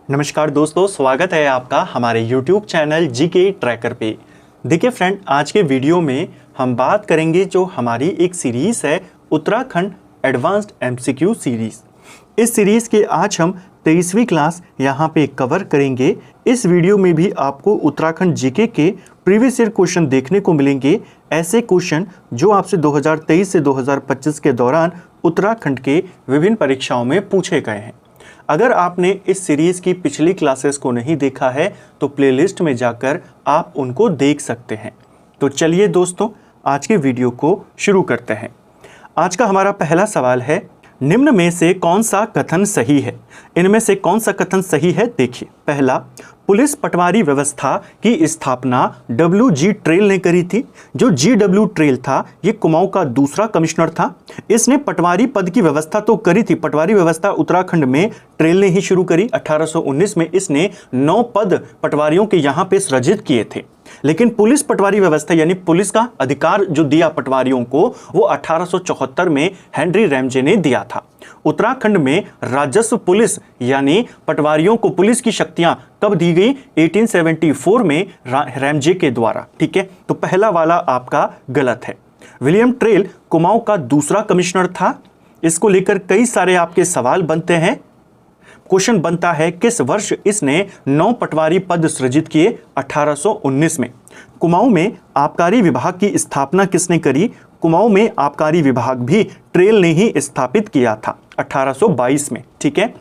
नमस्कार दोस्तों, स्वागत है आपका हमारे YouTube चैनल जीके ट्रैकर पे। देखिए फ्रेंड, आज के वीडियो में हम बात करेंगे जो हमारी एक सीरीज़ है उत्तराखंड एडवांस्ड एमसीक्यू सीरीज़। इस सीरीज़ के आज हम 23वीं क्लास यहाँ पे कवर करेंगे। इस वीडियो में भी आपको उत्तराखंड जीके के प्रीवियस ईयर क्वेश्चन देखने को मिलेंगे, ऐसे क्वेश्चन जो आपसे 2023 से 2025 के दौरान उत्तराखंड के विभिन्न परीक्षाओं में पूछे गए हैं। अगर आपने इस सीरीज़ की पिछली क्लासेस को नहीं देखा है तो प्लेलिस्ट में जाकर आप उनको देख सकते हैं। तो चलिए दोस्तों, आज के वीडियो को शुरू करते हैं। आज का हमारा पहला सवाल है, निम्न में से कौन सा कथन सही है? इनमें से कौन सा कथन सही है? देखिए, पहला, पुलिस पटवारी व्यवस्था की स्थापना WG ट्रेल ने करी थी। जो GW ट्रेल था ये कुमाऊं का दूसरा कमिश्नर था। इसने पटवारी पद की व्यवस्था तो करी थी, पटवारी व्यवस्था उत्तराखंड में ट्रेल ने ही शुरू करी। 1819 में इसने 9 पद पटवारियों के यहाँ पे सृजित किए थे। लेकिन पुलिस पटवारी व्यवस्था यानी पुलिस का अधिकार जो दिया पटवारियों को, वो 1874 में हेनरी रैमजे ने दिया था। उत्तराखंड में राजस्व पुलिस यानी पटवारियों को पुलिस की शक्तियां कब दी गई? 1874 में रैमजे के द्वारा। ठीक है, तो पहला वाला आपका गलत है। विलियम ट्रेल कुमाऊं का दूसरा कमिश्नर था। इसको लेकर कई सारे आपके सवाल बनते हैं। क्वेश्चन बनता है, किस वर्ष इसने 9 पटवारी पद सृजित किए? 1819 में। कुमाऊं में आबकारी विभाग की स्थापना किसने करी? कुमाऊं में आबकारी विभाग भी ट्रेल ने ही स्थापित किया था 1822 में। ठीक है,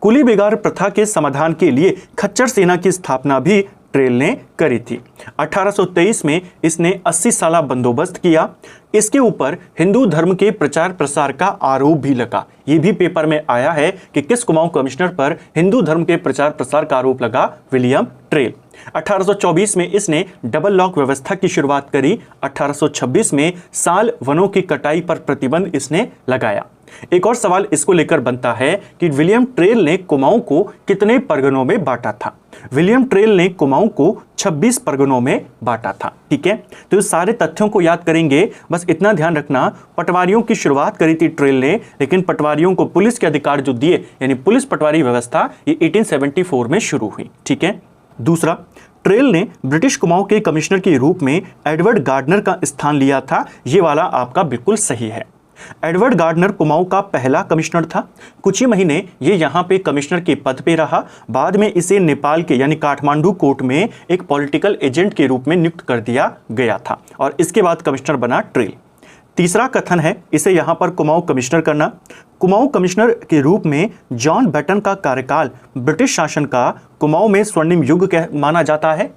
कुली बेगार प्रथा के समाधान के लिए खच्चर सेना की स्थापना भी ट्रेल ने करी थी। 1823 में इसने 80 साला बंदोबस्त किया। इसके ऊपर हिंदू धर्म के प्रचार प्रसार का आरोप भी लगा। ये भी पेपर में आया है कि किस कुमाऊं कमिश्नर पर हिंदू धर्म के प्रचार प्रसार का आरोप लगा? William trail. 1824 में इसने डबल लॉक व्यवस्था की शुरुआत करी। 1826 में साल वनों की कटाई पर प्रतिबंध इसने लगाया। एक और सवाल इसको लेकर बनता है कि विलियम ट्रेल ने कुमाऊं को कितने परगनों में बांटा था? विलियम ट्रेल ने कुमाऊं को 26 परगनों में बांटा था। ठीक है, तो इस सारे तथ्यों को याद करेंगे। बस इतना ध्यान रखना, पटवारियों की शुरुआत करी थी ट्रेल ने, लेकिन पटवारियों को पुलिस के अधिकार जो दिए यानी पुलिस पटवारी व्यवस्था, ये 1874 में शुरू हुई। ठीक है, दूसरा, ट्रेल ने ब्रिटिश कुमाऊं के कमिश्नर के रूप में एडवर्ड गार्डनर का स्थान लिया था। ये वाला आपका बिल्कुल सही है। एडवर्ड गार्डनर कुमाऊं का पहला कमिश्नर था। कुछ ही महीने ये यहाँ पे कमिश्नर के पद पे रहा। बाद में इसे नेपाल के यानी काठमांडू कोर्ट में एक पॉलिटिकल एजेंट के रूप में नियुक्त कर दिया गया था और इसके बाद कमिश्नर बना ट्रेल। तीसरा कथन है, इसे यहाँ पर कुमाऊं कमिश्नर करना। कुमाऊं कमिश्नर के रूप में जॉन बेटन का कार्यकाल ब्रिटिश शासन का कुमाऊं में स्वर्णिम युग माना जाता है।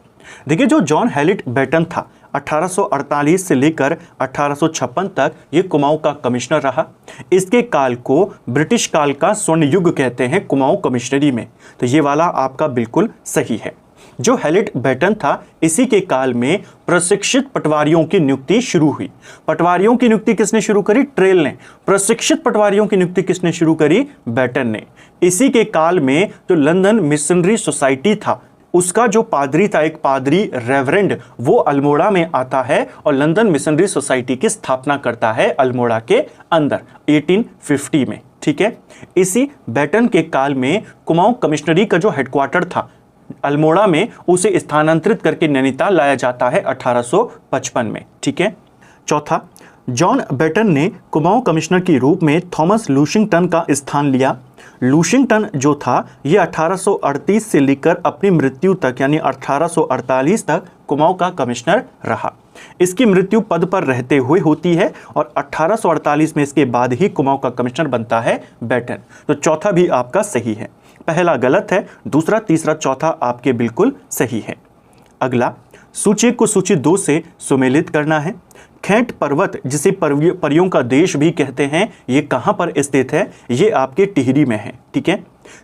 देखिए, जो जॉन हैलिट बेटन था 1848 से लेकर 1856 तक ये कुमाऊं का कमिश्नर रहा। इसके काल को ब्रिटिश काल का स्वर्ण युग कहते हैं कुमाऊं कमिश्नरी में। तो ये वाला आपका बिल्कुल सही है। जो हैलिट बेटन था, इसी के काल में प्रशिक्षित पटवारियों की नियुक्ति शुरू हुई। पटवारियों की नियुक्ति किसने शुरू करी? ट्रेल ने। प्रशिक्षित पटवारियों की नियुक्ति किसने शुरू करी? बेटन ने। इसी के काल में जो लंदन मिशनरी सोसाइटी था, उसका जो पादरी था, एक पादरी रेवरेंड, वो अल्मोड़ा में आता है और लंदन मिशनरी सोसाइटी की स्थापना करता है अल्मोड़ा के अंदर 1850 में। ठीक है, इसी बेटन के काल में कुमाऊं कमिश्नरी का जो हेडक्वार्टर था अल्मोड़ा में, उसे स्थानांतरित करके नैनीताल लाया जाता है 1855 में। ठीक है, चौथा, जॉन बेटन ने कुमाऊं कमिश्नर के रूप में थॉमस लूशिंगटन का स्थान लिया। लूशिंगटन जो था ये 1838 से लेकर अपनी मृत्यु तक यानी 1848 तक कुमाऊं का कमिश्नर रहा। इसकी मृत्यु पद पर रहते हुए होती है और 1848 में इसके बाद ही कुमाऊं का कमिश्नर बनता है बेटन। तो चौथा भी आपका सही है। पहला गलत है, दूसरा, तीसरा, चौथा आपके बिल्कुल सही है। अगला, सूची को सूची 2 से सुमेलित करना है। खेंट पर्वत, जिसे परियों का देश भी कहते हैं, ये कहाँ पर स्थित है? ये आपके टिहरी में है। ठीक है,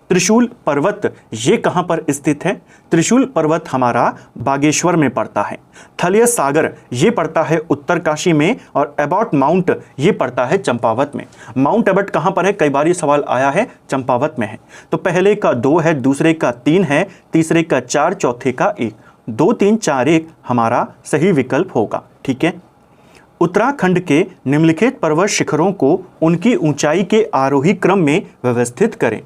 त्रिशूल पर्वत ये कहाँ पर स्थित है? त्रिशूल पर्वत हमारा बागेश्वर में पड़ता है। थलिया सागर ये पड़ता है उत्तरकाशी में और एबॉट माउंट ये पड़ता है चंपावत में। माउंट एबॉट कहाँ पर है? कई बार ये सवाल आया है, चंपावत में है। तो पहले का 2 है, दूसरे का 3 है, तीसरे का 4, चौथे का 1। 2, 3, 4, 1 हमारा सही विकल्प होगा। ठीक है, उत्तराखंड के निम्नलिखित पर्वत शिखरों को उनकी ऊंचाई के आरोही क्रम में व्यवस्थित करें।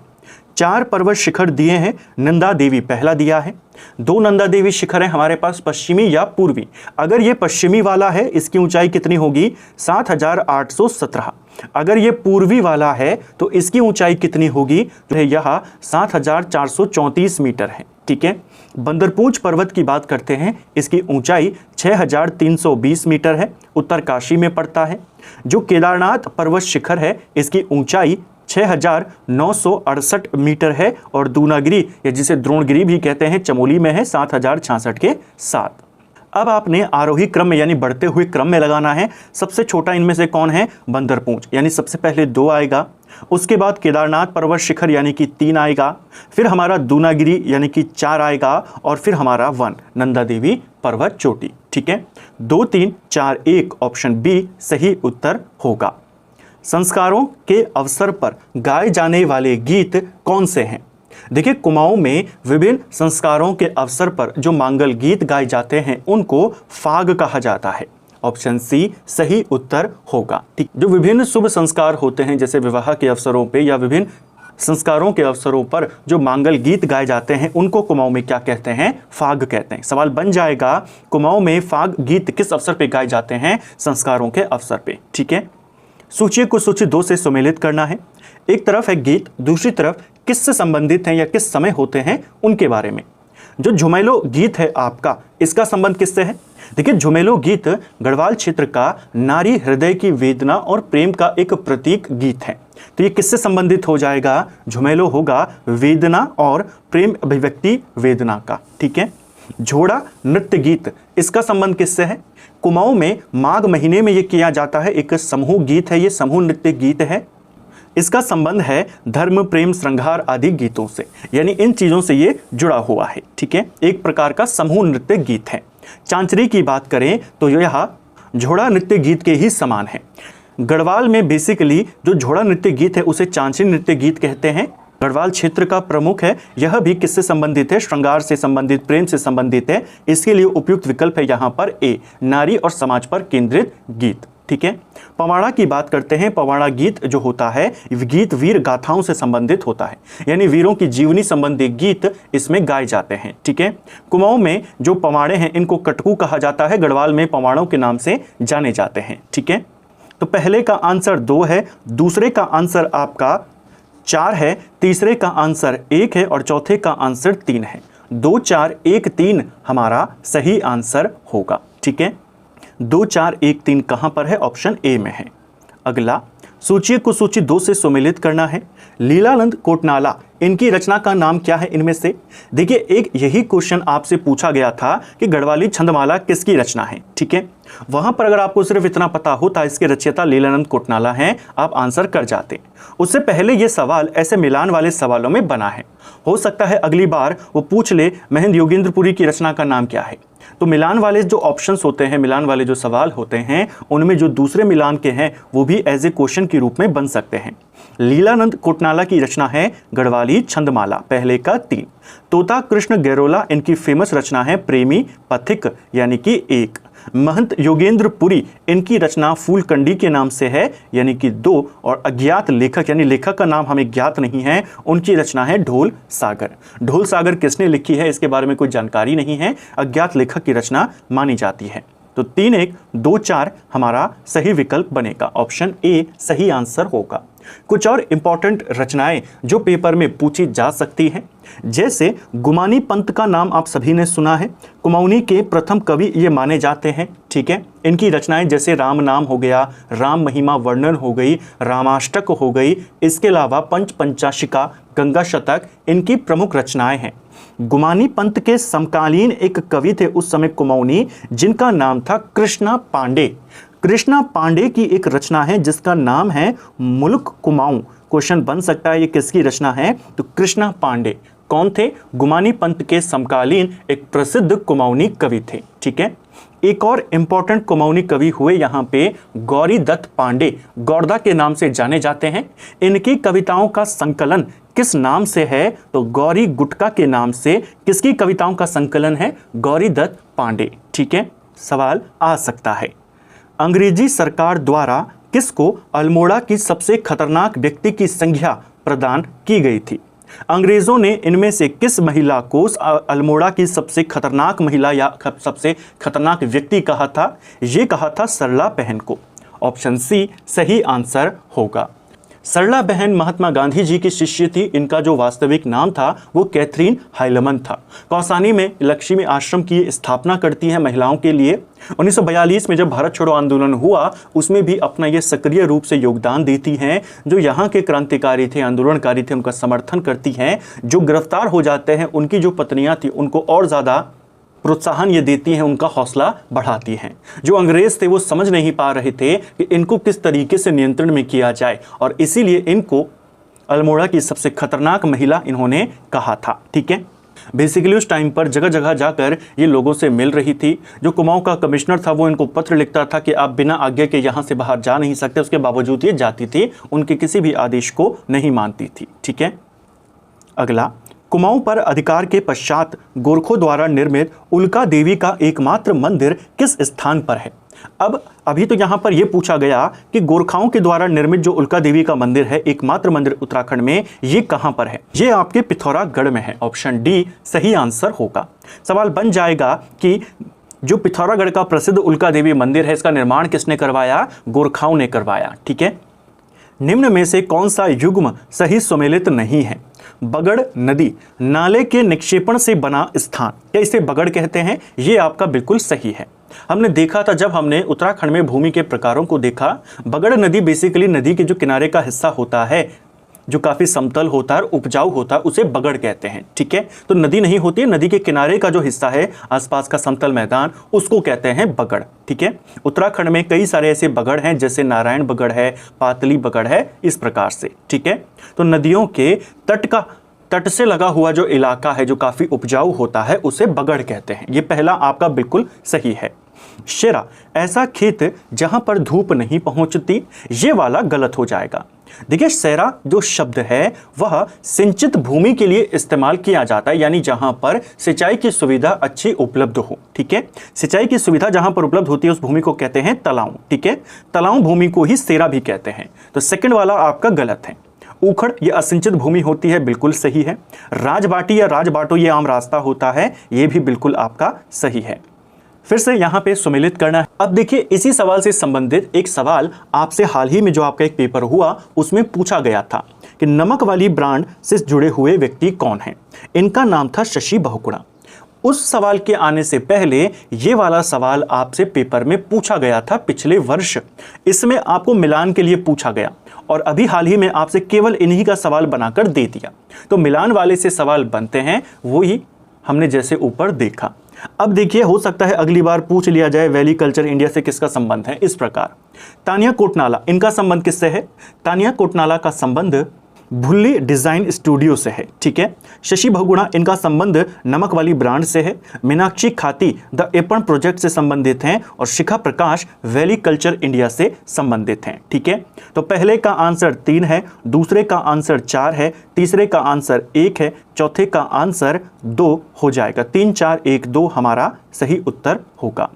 4 पर्वत शिखर दिए हैं, नंदा देवी पहला दिया है। 2 नंदा देवी शिखर है हमारे पास, पश्चिमी या पूर्वी। अगर ये पश्चिमी वाला है इसकी ऊंचाई कितनी होगी? 7817। अगर ये पूर्वी वाला है तो इसकी ऊंचाई कितनी होगी? तो यह 7434 मीटर है। ठीक है। बंदरपूंछ पर्वत की बात करते हैं, इसकी ऊंचाई 6320 मीटर है, उत्तरकाशी में पड़ता है। जो केदारनाथ पर्वत शिखर है इसकी ऊंचाई 6968 मीटर है और दूनागिरी या जिसे द्रोणगिरी भी कहते हैं चमोली में है 7066 के साथ। अब आपने आरोही क्रम में यानी बढ़ते हुए क्रम में लगाना है। सबसे छोटा इनमें से कौन है? बंदरपूंछ, यानी सबसे पहले 2 आएगा, उसके बाद केदारनाथ पर्वत शिखर यानी कि 3 आएगा, फिर हमारा दूनागिरी यानी कि 4 आएगा और फिर हमारा 1 नंदा देवी पर्वत चोटी। ठीक है, 2 3 4 1 ऑप्शन बी सही उत्तर होगा। संस्कारों के अवसर पर गाए जाने वाले गीत कौन से हैं? देखिए, कुमाऊं में विभिन्न संस्कारों के अवसर पर जो मांगल गीत गाए जाते हैं उनको फाग कहा जाता है। ऑप्शन सी सही उत्तर होगा। ठीक, जो विभिन्न शुभ संस्कार होते हैं जैसे विवाह के अवसरों पे या विभिन्न संस्कारों के अवसरों पर जो मांगल गीत गाए जाते हैं उनको कुमाऊं में क्या कहते हैं? फाग कहते हैं। सवाल बन जाएगा, कुमाऊं में फाग गीत किस अवसर पे गाए जाते हैं? संस्कारों के अवसर पे। ठीक है, सूची को सूची 2 से सुमेलित करना है। एक तरफ है गीत, दूसरी तरफ किससे संबंधित हैं या किस समय होते हैं उनके बारे में। जो झुमेलो गीत है आपका, इसका संबंध किससे है? देखिए, झुमेलो गीत गढ़वाल क्षेत्र का नारी हृदय की वेदना और प्रेम का एक प्रतीक गीत है। तो ये किससे संबंधित हो जाएगा? झुमेलो होगा वेदना और प्रेम अभिव्यक्ति वेदना का। ठीक है। झोड़ा नृत्य गीत, इसका संबंध किससे है? कुमाऊं में माघ महीने में ये किया जाता है, एक समूह गीत है, ये समूह नृत्य गीत है। इसका संबंध है धर्म, प्रेम, श्रृंगार आदि गीतों से, यानी इन चीजों से ये जुड़ा हुआ है। ठीक है, एक प्रकार का समूह नृत्य गीत है। चांचरी की बात करें तो यह झोड़ा नृत्य गीत के ही समान है। गढ़वाल में बेसिकली जो झोड़ा नृत्य गीत है उसे चांचरी नृत्य गीत कहते हैं। गढ़वाल क्षेत्र का प्रमुख है, यह भी किससे संबंधित है? श्रृंगार से संबंधित, प्रेम से संबंधित है। इसके लिए उपयुक्त विकल्प है यहाँ पर ए, नारी और समाज पर केंद्रित गीत। ठीक है। पवाड़ा की बात करते हैं। पवाड़ा गीत जो होता है गीत वीर गाथाओं से संबंधित होता है, यानी वीरों की जीवनी संबंधी गीत इसमें गाए जाते हैं। ठीक है। कुमाऊं में जो पवाड़े हैं इनको कटकू कहा जाता है, गढ़वाल में पवाड़ों के नाम से जाने जाते हैं। ठीक है, तो पहले का आंसर 2 है, दूसरे का आंसर आपका 4 है, तीसरे का आंसर 1 है और चौथे का आंसर 3 है। 2 4 1 3 हमारा सही आंसर होगा। ठीक है, 2 4 1 3 कहां पर है? ऑप्शन ए में है। अगला, सूची को सूची 2 से सुमेलित करना है। लीलानंद कोटनाला, इनकी रचना का नाम क्या है इनमें से? देखिए, एक यही क्वेश्चन आपसे पूछा गया था कि गढ़वाली छंदमाला किसकी रचना है। ठीक है, वहां पर अगर आपको सिर्फ इतना पता होता इसके रचयिता लीलानंद कोटनाला हैं, आप आंसर कर जाते। उससे पहले ये सवाल ऐसे मिलान वाले सवालों में बना है। हो सकता है अगली बार वो पूछ ले महेंद्र योगेंद्रपुरी की रचना का नाम क्या है। तो मिलान वाले जो ऑप्शंस होते हैं, मिलान वाले जो सवाल होते हैं, उनमें जो दूसरे मिलान के हैं वो भी एज ए क्वेश्चन के रूप में बन सकते हैं। लीलानंद कोटनाला की रचना है गढ़वाली छंदमाला, पहले का 3। तोता कृष्ण गैरोला, इनकी फेमस रचना है प्रेमी पथिक यानी कि 1। महंत योगेंद्रपुरी, इनकी रचना फूलकंडी के नाम से है यानी कि 2। और अज्ञात लेखक यानी लेखक का नाम हमें ज्ञात नहीं है, उनकी रचना है ढोल सागर। ढोल सागर किसने लिखी है इसके बारे में कोई जानकारी नहीं है, अज्ञात लेखक की रचना मानी जाती है। तो 3 1 2 4 हमारा सही विकल्प बनेगा, ऑप्शन ए सही आंसर होगा। कुछ और इंपॉर्टेंट रचनाएं जो पेपर में पूछी जा सकती हैं, जैसे गुमानी पंत का नाम आप सभी ने सुना है, कुमाऊनी के प्रथम कवि ये माने जाते हैं। ठीक है, इनकी रचनाएं जैसे राम नाम हो गया, राम महिमा वर्णन हो गई, रामाष्टक हो गई, इसके अलावा पंच पंचाशिका, गंगा शतक इनकी प्रमुख रचनाएं हैं। गुमानी पंत के समकालीन एक कवि थे उस समय कुमाऊनी, जिनका नाम था कृष्णा पांडे। कृष्णा पांडे की एक रचना है जिसका नाम है मुल्क कुमाऊं। क्वेश्चन बन सकता है ये किसकी रचना है? तो कृष्णा पांडे कौन थे? गुमानी पंत के समकालीन एक प्रसिद्ध कुमाऊनी कवि थे। ठीक है, एक और इंपॉर्टेंट कुमाऊनी कवि हुए यहाँ पे गौरी दत्त पांडे, गौरदा के नाम से जाने जाते हैं। इनकी कविताओं का संकलन किस नाम से है? तो गौरी गुटका के नाम से किसकी कविताओं का संकलन है? गौरी दत्त पांडे। ठीक है, सवाल आ सकता है, अंग्रेजी सरकार द्वारा किसको अल्मोड़ा की सबसे खतरनाक व्यक्ति की संज्ञा प्रदान की गई थी? अंग्रेजों ने इनमें से किस महिला को अल्मोड़ा की सबसे खतरनाक महिला या सबसे खतरनाक व्यक्ति कहा था? ये कहा था सरला बहन को। ऑप्शन सी सही आंसर होगा। सरला बहन महात्मा गांधी जी की शिष्य थी। इनका जो वास्तविक नाम था वो कैथरीन हाइलमन था। कौसानी में लक्ष्मी आश्रम की स्थापना करती है महिलाओं के लिए। 1942 में जब भारत छोड़ो आंदोलन हुआ उसमें भी अपना ये सक्रिय रूप से योगदान देती हैं। जो यहाँ के क्रांतिकारी थे, आंदोलनकारी थे, उनका समर्थन करती हैं। जो गिरफ्तार हो जाते हैं उनकी जो पत्नियां थी उनको और ज़्यादा प्रोत्साहन ये देती हैं, उनका हौसला बढ़ाती हैं। जो अंग्रेज थे वो समझ नहीं पा रहे थे कि इनको किस तरीके से नियंत्रण में किया जाए और इसीलिए इनको अल्मोड़ा की सबसे खतरनाक महिला इन्होंने कहा था। ठीक है, बेसिकली उस टाइम पर जगह जगह जाकर ये लोगों से मिल रही थी। जो कुमाऊं का कमिश्नर था वो इनको पत्र लिखता था कि आप बिना आज्ञा के यहाँ से बाहर जा नहीं सकते। उसके बावजूद ये जाती थी, उनके किसी भी आदेश को नहीं मानती थी। ठीक है, अगला, कुमाऊं पर अधिकार के पश्चात गोरखों द्वारा निर्मित उल्का देवी का एकमात्र मंदिर किस स्थान पर है? अब अभी तो यहाँ पर यह पूछा गया कि गोरखाओं के द्वारा निर्मित जो उल्का देवी का मंदिर है, एकमात्र मंदिर उत्तराखंड में, ये कहां पर है? ये आपके पिथौरागढ़ में है। ऑप्शन डी सही आंसर होगा। सवाल बन जाएगा कि जो पिथौरागढ़ का प्रसिद्ध उल्का देवी मंदिर है इसका निर्माण किसने करवाया? गोरखाओं ने करवाया। ठीक है, निम्न में से कौन सा युग्म सही सुमेलित नहीं है? बगड़ नदी नाले के निक्षेपण से बना स्थान, या इसे बगड़ कहते हैं, ये आपका बिल्कुल सही है। हमने देखा था जब हमने उत्तराखंड में भूमि के प्रकारों को देखा, बगड़ नदी बेसिकली नदी के जो किनारे का हिस्सा होता है जो काफ़ी समतल होता है, उपजाऊ होता है, उसे बगड़ कहते हैं। ठीक है, तो नदी नहीं होती है, नदी के किनारे का जो हिस्सा है आसपास का समतल मैदान, उसको कहते हैं बगड़। ठीक है, उत्तराखंड में कई सारे ऐसे बगड़ हैं, जैसे नारायण बगड़ है, पातली बगड़ है, इस प्रकार से। ठीक है, तो नदियों के तट से लगा हुआ जो इलाका है जो काफ़ी उपजाऊ होता है उसे बगड़ कहते हैं। ये पहला आपका बिल्कुल सही है। शेरा ऐसा खेत जहां पर धूप नहीं पहुंचती, ये वाला गलत हो जाएगा। देखिए, शेरा जो शब्द है वह सिंचित भूमि के लिए इस्तेमाल किया जाता है, यानी जहां पर सिंचाई की सुविधा अच्छी उपलब्ध हो। ठीक है, सिंचाई की सुविधा जहां पर उपलब्ध होती है उस भूमि को कहते हैं तलाव। ठीक है, तलाव भूमि को ही शेरा भी कहते हैं। तो सेकंड वाला आपका गलत है। उखड़ ये असिंचित भूमि होती है, बिल्कुल सही है। राजबाटी या राजबाटो ये आम रास्ता होता है, ये भी बिल्कुल आपका सही है। फिर से यहाँ पे सुमेलित करना है। अब देखिए, इसी सवाल से संबंधित एक सवाल आपसे हाल ही में जो आपका एक पेपर हुआ उसमें पूछा गया था कि नमक वाली ब्रांड से जुड़े हुए व्यक्ति कौन हैं? इनका नाम था शशि बहुगुणा। उस सवाल के आने से पहले ये वाला सवाल आपसे पेपर में पूछा गया था पिछले वर्ष। इसमें आपको मिलान के लिए पूछा गया और अभी हाल ही में आपसे केवल इन्हीं का सवाल बनाकर दे दिया। तो मिलान वाले से सवाल बनते हैं, वही हमने जैसे ऊपर देखा। अब देखिए, हो सकता है अगली बार पूछ लिया जाए वैली कल्चर इंडिया से किसका संबंध है। इस प्रकार तानिया कोटनाला, इनका संबंध किससे है? तानिया कोटनाला का संबंध भुल्ली डिजाइन स्टूडियो से है। ठीक है, शशि बहुगुणा, इनका संबंध नमक वाली ब्रांड से है। मीनाक्षी खाती द एपन प्रोजेक्ट से संबंधित हैं और शिखा प्रकाश वैली कल्चर इंडिया से संबंधित हैं। ठीक है, तो पहले का आंसर 3 है, दूसरे का आंसर 4 है, तीसरे का आंसर 1 है, चौथे का आंसर 2 हो जाएगा। 3 4 1 2 हमारा सही उत्तर होगा।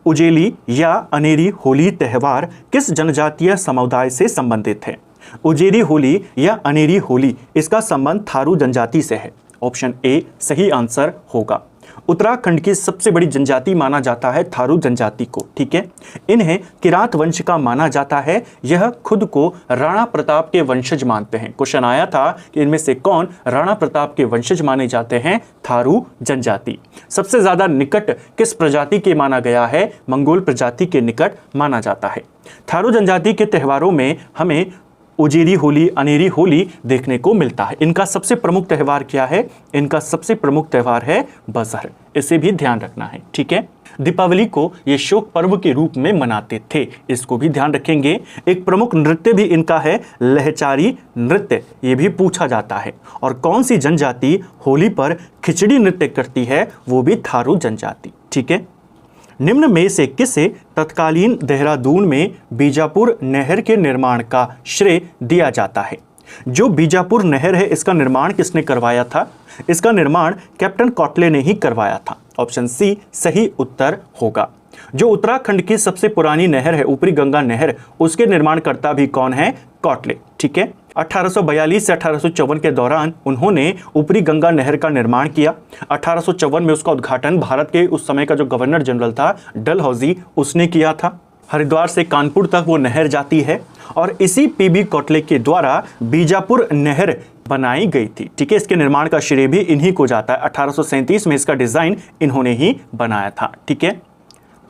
उजेली या अनेरी होली त्यौहार किस जनजातीय समुदाय से संबंधित है? उजेरी होली या अनेरी होली, इसका संबंध थारू जनजाति से है। ऑप्शन ए सही आंसर होगा। उत्तराखंड की सबसे बड़ी जनजाति माना जाता है थारू जनजाति को। ठीक है, इन्हें किरात वंश का माना जाता है। यह खुद को राणा प्रताप के वंशज मानते हैं। क्वेश्चन आया था कि इनमें से कौन राणा प्रताप के वंशज माने जाते हैं? थारू जनजाति। सबसे ज्यादा निकट किस प्रजाति के माना गया है? मंगोल प्रजाति के निकट माना जाता है। थारू जनजाति के त्योहारों में हमें उजेरी होली, अनेरी होली देखने को मिलता है। इनका सबसे प्रमुख त्यौहार क्या है? इनका सबसे प्रमुख त्यौहार है बसहर। इसे भी ध्यान रखना है। ठीक है, दीपावली को ये शोक पर्व के रूप में मनाते थे, इसको भी ध्यान रखेंगे। एक प्रमुख नृत्य भी इनका है लहचारी नृत्य, ये भी पूछा जाता है। और कौन सी जनजाति होली पर खिचड़ी नृत्य करती है? वो भी थारू जनजाति। ठीक है, निम्न में से किसे तत्कालीन देहरादून में बीजापुर नहर के निर्माण का श्रेय दिया जाता है? जो बीजापुर नहर है इसका निर्माण किसने करवाया था? इसका निर्माण कैप्टन कॉटले ने ही करवाया था। ऑप्शन सी सही उत्तर होगा। जो उत्तराखंड की सबसे पुरानी नहर है ऊपरी गंगा नहर, उसके निर्माणकर्ता भी कौन है? कॉटले। ठीक है, 1842 से 1854 के दौरान उन्होंने ऊपरी गंगा नहर का निर्माण किया। 1854 में उसका उद्घाटन भारत के उस समय का जो गवर्नर जनरल था डलहौजी, उसने किया था। हरिद्वार से कानपुर तक वो नहर जाती है और इसी पीबी कोटले के द्वारा बीजापुर नहर बनाई गई थी। ठीक है, इसके निर्माण का श्रेय भी इन्हीं को जाता है। 1837 में इसका डिजाइन इन्होंने ही बनाया था। ठीक है,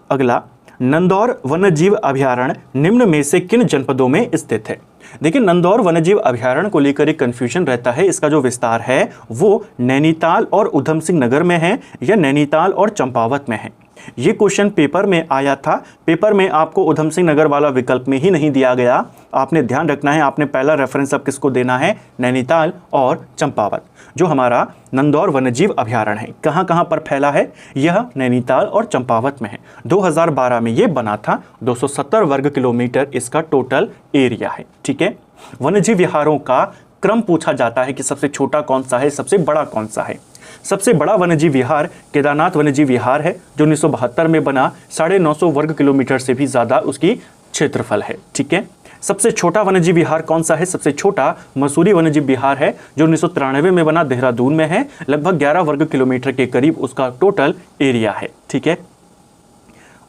अगला, नंदौर वन्यजीव अभयारण्य निम्न में से किन जनपदों में स्थित है? देखिए, नंदौर वन्यजीव अभयारण्य को लेकर एक कंफ्यूजन रहता है। इसका जो विस्तार है वो नैनीताल और उधम सिंह नगर में है या नैनीताल और चंपावत में है। ये क्वेश्चन पेपर में आया था। पेपर में आपको उधम सिंह नगर वाला विकल्प में ही नहीं दिया गया। आपने ध्यान रखना है, आपने पहला रेफरेंस अब किसको देना है? नैनीताल और चंपावत। जो हमारा नंदौर वन्यजीव अभयारण्य है कहाँ कहाँ पर फैला है? यह नैनीताल और चंपावत में है। 2012 में ये बना था। 270 वर्ग किलोमीटर इसका टोटल एरिया है। ठीक है, वन्यजीव विहारों का क्रम पूछा जाता है कि सबसे छोटा कौन सा है, सबसे बड़ा कौन सा है। सबसे बड़ा वन्यजीव विहार केदारनाथ वन्यजीव विहार है जो 1972 में बना। 950 वर्ग किलोमीटर से भी ज़्यादा उसकी क्षेत्रफल है। ठीक है, सबसे छोटा वन्यजीव विहार कौन सा है? सबसे छोटा मसूरी वन्यजीव विहार है जो 1993 में बना, देहरादून में है। लगभग 11 वर्ग किलोमीटर के करीब उसका टोटल एरिया है। ठीक है,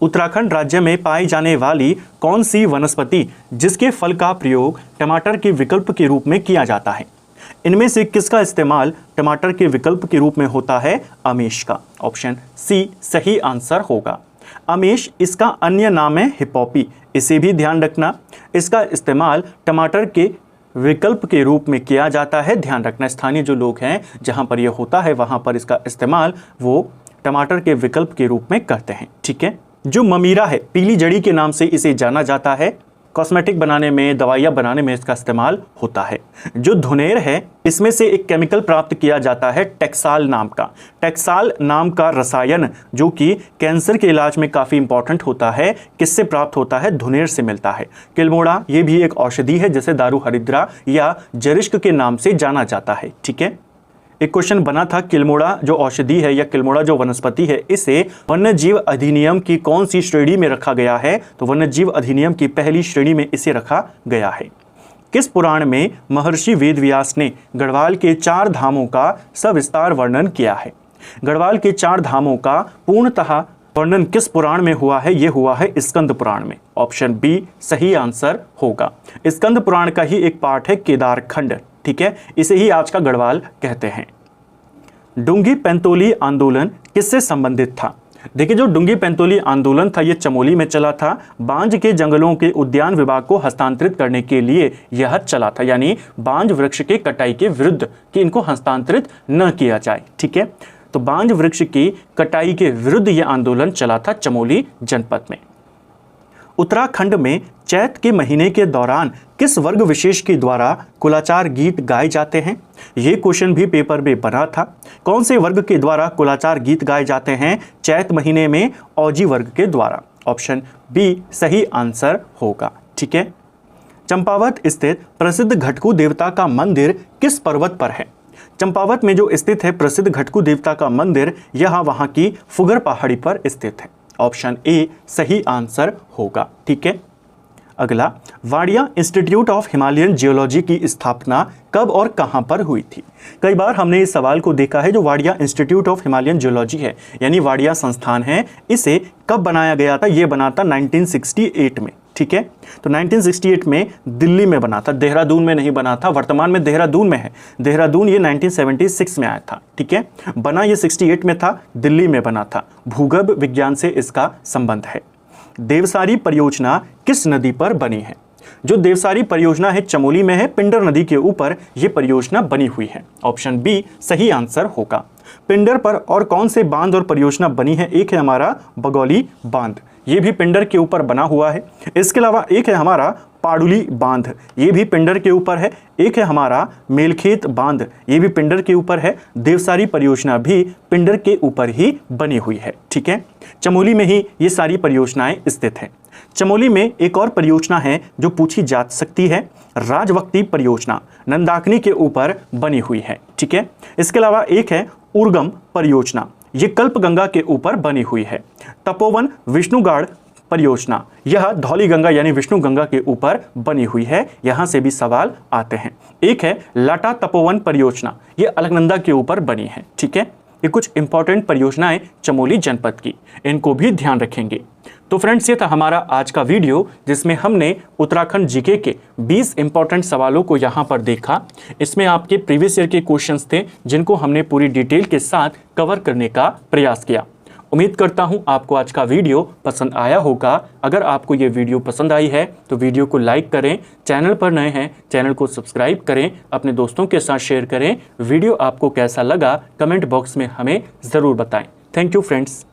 उत्तराखंड राज्य में पाई जाने वाली कौन सी वनस्पति जिसके फल का प्रयोग टमाटर के विकल्प के रूप में किया जाता है? इनमें से किसका इस्तेमाल टमाटर के विकल्प के रूप में होता है? अमेश का। ऑप्शन सी सही आंसर होगा। अमेश इसका अन्य नाम है हिप्पोपी, इसे भी ध्यान रखना। इसका इस्तेमाल टमाटर के विकल्प के रूप में किया जाता है। ध्यान रखना, स्थानीय जो लोग हैं जहां पर यह होता है वहां पर इसका इस्तेमाल वो टमाटर के विकल्प के रूप में करते हैं। ठीक है, जो ममीरा है, पीली जड़ी के नाम से इसे जाना जाता है। कॉस्मेटिक बनाने में, दवाइयाँ बनाने में इसका इस्तेमाल होता है। जो धुनेर है, इसमें से एक केमिकल प्राप्त किया जाता है टेक्साल नाम का। टेक्साल नाम का रसायन जो कि कैंसर के इलाज में काफ़ी इंपॉर्टेंट होता है, किससे प्राप्त होता है? धुनेर से मिलता है। किल्मोड़ा ये भी एक औषधि है जिसे दारू हरिद्रा या जरिश्क के नाम से जाना जाता है। ठीक है, एक क्वेश्चन बना था, किल्मोड़ा जो औषधि है या किल्मोड़ा जो वनस्पति है इसे वन्यजीव अधिनियम की कौन सी श्रेणी में रखा गया है? तो वन्यजीव अधिनियम की पहली श्रेणी में इसे रखा गया है। किस पुराण में महर्षि वेदव्यास ने गढ़वाल के 4 धामों का सविस्तार वर्णन किया है? गढ़वाल के 4 धामों का पूर्णतः वर्णन किस पुराण में हुआ है? यह हुआ है स्कंद पुराण में। ऑप्शन बी सही आंसर होगा। स्कंद पुराण का ही एक पार्ट है केदारखंड। ठीक है, इसे ही आज का गढ़वाल कहते हैं। डुंगी पैंतोली आंदोलन किससे संबंधित था? देखिए, जो डुंगी पैंतोली आंदोलन था ये चमोली में चला था। बांज के जंगलों के उद्यान विभाग को हस्तांतरित करने के लिए यह चला था, यानी बांज वृक्ष के कटाई के विरुद्ध कि इनको हस्तांतरित न किया जाए। ठीक है, तो बांज वृक्ष की कटाई के विरुद्ध यह आंदोलन चला था चमोली जनपद में। उत्तराखंड में चैत के महीने के दौरान किस वर्ग विशेष के द्वारा कुलाचार गीत गाए जाते हैं? ये क्वेश्चन भी पेपर में बना था। कौन से वर्ग के द्वारा कुलाचार गीत गाए जाते हैं चैत महीने में? औजी वर्ग के द्वारा। ऑप्शन बी सही आंसर होगा। ठीक है, चंपावत स्थित प्रसिद्ध घटकू देवता का मंदिर किस पर्वत पर है? चंपावत में जो स्थित है प्रसिद्ध घटकू देवता का मंदिर, यह वहां की फुगर पहाड़ी पर स्थित है। ऑप्शन ए सही आंसर होगा। ठीक है, अगला, Wadia institute of Himalayan geology की स्थापना कब और कहां पर हुई थी? कई बार हमने इस सवाल को देखा है। जो Wadia institute of Himalayan geology है यानी वाडिया संस्थान है, इसे कब बनाया गया था? यह बना था 1968 में। ठीक है, तो 1968 में दिल्ली में बना था, देहरादून में नहीं बना था। वर्तमान में देहरादून में है। देहरादून ये 1976 में आया था। ठीक है, बना ये 68 में था, दिल्ली में बना था। भूगर्भ विज्ञान से इसका संबंध है। देवसारी परियोजना किस नदी पर बनी है? जो देवसारी परियोजना है चमोली में है, पिंडर नदी के ऊपर यह परियोजना बनी हुई है। ऑप्शन बी सही आंसर होगा। पिंडर पर और कौन से बांध और परियोजना बनी है? एक है हमारा बगौली बांध, ये भी पिंडर के ऊपर बना हुआ है। इसके अलावा एक है हमारा पाडुली बांध, ये भी पिंडर के ऊपर है। एक है हमारा मेलखेत बांध, ये भी पिंडर के ऊपर है। देवसारी परियोजना भी पिंडर के ऊपर ही बनी हुई है। ठीक है, चमोली में ही ये सारी परियोजनाएं स्थित हैं। चमोली में एक और परियोजना है जो पूछी जा सकती है, राजवक्ती परियोजना नंदाकिनी के ऊपर बनी हुई है। ठीक है, इसके अलावा एक है उर्गम परियोजना, ये कल्पगंगा के ऊपर बनी हुई है। तपोवन विष्णुगाड़ परियोजना, यह धौली गंगा यानी विष्णु गंगा के ऊपर बनी हुई है। यहां से भी सवाल आते हैं। एक है लाटा तपोवन परियोजना, यह अलकनंदा के ऊपर बनी है। ठीक है, ये कुछ इंपॉर्टेंट परियोजनाएं चमोली जनपद की, इनको भी ध्यान रखेंगे। तो फ्रेंड्स, ये था हमारा आज का वीडियो जिसमें हमने उत्तराखंड जीके के 20 इंपॉर्टेंट सवालों को यहाँ पर देखा। इसमें आपके प्रीवियस ईयर के क्वेश्चंस थे जिनको हमने पूरी डिटेल के साथ कवर करने का प्रयास किया। उम्मीद करता हूँ आपको आज का वीडियो पसंद आया होगा। अगर आपको ये वीडियो पसंद आई है तो वीडियो को लाइक करें, चैनल पर नए हैं चैनल को सब्सक्राइब करें, अपने दोस्तों के साथ शेयर करें। वीडियो आपको कैसा लगा कमेंट बॉक्स में हमें ज़रूर बताएं। Thank you friends.